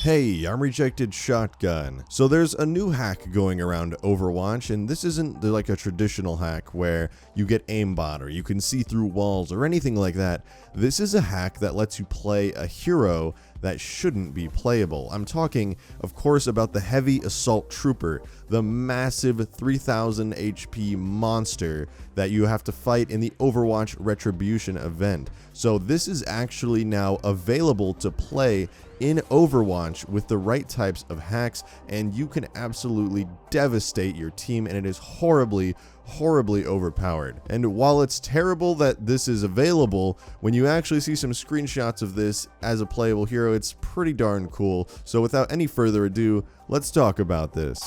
Hey, I'm RejectedShotgun. So there's a new hack going around Overwatch, and this isn't like a traditional hack where you get aimbot or you can see through walls or anything like that. This is a hack that lets you play a hero that shouldn't be playable. I'm talking, of course, about the Heavy Assault Trooper, the massive 3000 HP monster that you have to fight in the Overwatch Retribution event. So this is actually now available to play in Overwatch with the right types of hacks, and you can absolutely devastate your team, and it is horribly overpowered. And while it's terrible that this is available, when you actually see some screenshots of this as a playable hero, it's pretty darn cool. So without any further ado, let's talk about this.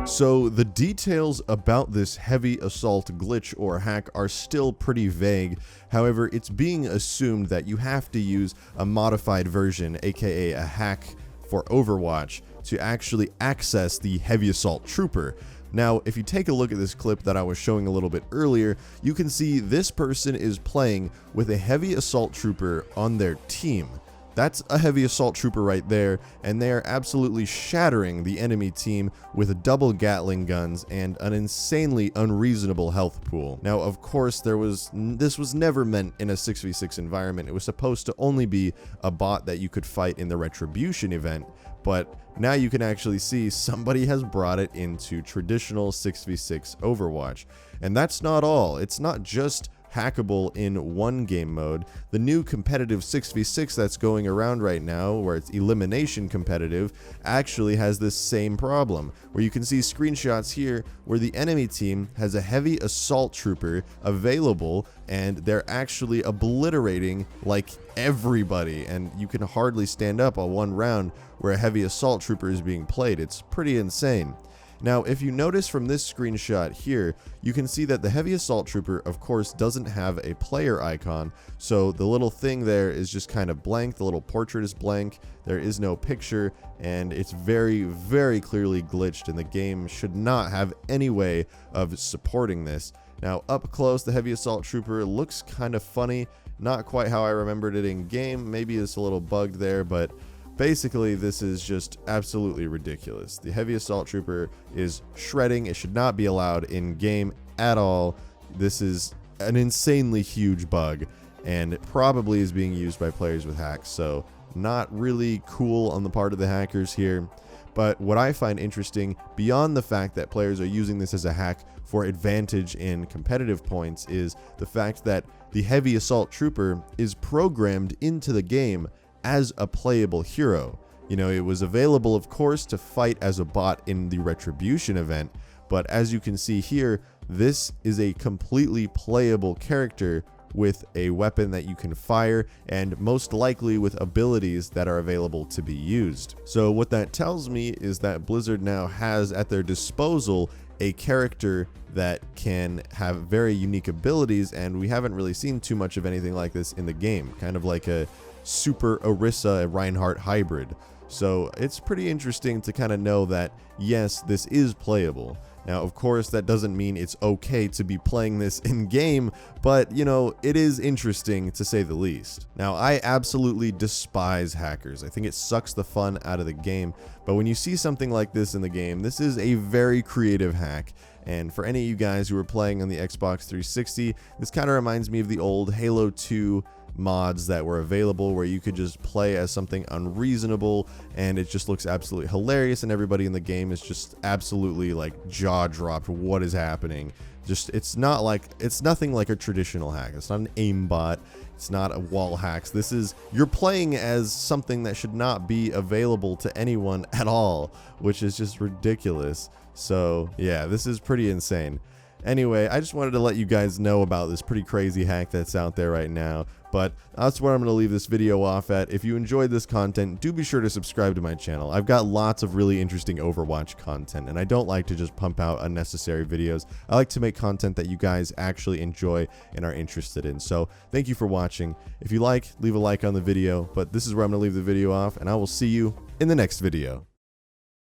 So the details about this heavy assault glitch or hack are still pretty vague. However, it's being assumed that you have to use a modified version, aka a hack for Overwatch, to actually access the Heavy Assault Trooper. Now, if you take a look at this clip that I was showing a little bit earlier, you can see this person is playing with a Heavy Assault Trooper on their team. That's a Heavy Assault Trooper right there, and they are absolutely shattering the enemy team with double gatling guns and an insanely unreasonable health pool. Now, of course, this was never meant in a 6v6 environment. It was supposed to only be a bot that you could fight in the Retribution event, but now you can actually see somebody has brought it into traditional 6v6 Overwatch. And that's not all. It's not just hackable in one game mode. The new competitive 6v6 that's going around right now, where it's elimination competitive, actually has this same problem, where you can see screenshots here where the enemy team has a Heavy Assault Trooper available, and they're actually obliterating like everybody, and you can hardly stand up on one round where a Heavy Assault Trooper is being played. It's pretty insane. Now, if you notice from this screenshot here, you can see that the Heavy Assault Trooper, of course, doesn't have a player icon, so the little thing there is just kind of blank. The little portrait is blank, there is no picture, and it's very clearly glitched, and the game should not have any way of supporting this. Now, up close, the Heavy Assault Trooper looks kind of funny, not quite how I remembered it in game. Maybe it's a little bugged there, but basically, this is just absolutely ridiculous. The Heavy Assault Trooper is shredding. It should not be allowed in game at all. This is an insanely huge bug, and it probably is being used by players with hacks, so not really cool on the part of the hackers here. But what I find interesting, beyond the fact that players are using this as a hack for advantage in competitive points, is the fact that the Heavy Assault Trooper is programmed into the game as a playable hero. You know, it was available, of course, to fight as a bot in the Retribution event, but as you can see here, this is a completely playable character with a weapon that you can fire, and most likely with abilities that are available to be used. So what that tells me is that Blizzard now has at their disposal a character that can have very unique abilities, and we haven't really seen too much of anything like this in the game, kind of like a Super Orisa Reinhardt hybrid. So it's pretty interesting to kind of know that, yes, this is playable. Now, of course, that doesn't mean it's okay to be playing this in game, but, you know, it is interesting to say the least. Now, I absolutely despise hackers. I think it sucks the fun out of the game, but when you see something like this in the game, this is a very creative hack. And for any of you guys who are playing on the Xbox 360, this kind of reminds me of the old Halo 2 mods that were available, where you could just play as something unreasonable and it just looks absolutely hilarious, and everybody in the game is just absolutely like jaw dropped. What is happening? Just it's nothing like a traditional hack. It's not an aimbot, it's not a wall hacks. This is, you're playing as something that should not be available to anyone at all, which is just ridiculous. So yeah, this is pretty insane. Anyway, I just wanted to let you guys know about this pretty crazy hack that's out there right now, but that's where I'm going to leave this video off at. If you enjoyed this content, do be sure to subscribe to my channel. I've got lots of really interesting Overwatch content, and I don't like to just pump out unnecessary videos. I like to make content that you guys actually enjoy and are interested in. So thank you for watching. If you like, leave a like on the video, but this is where I'm going to leave the video off, and I will see you in the next video.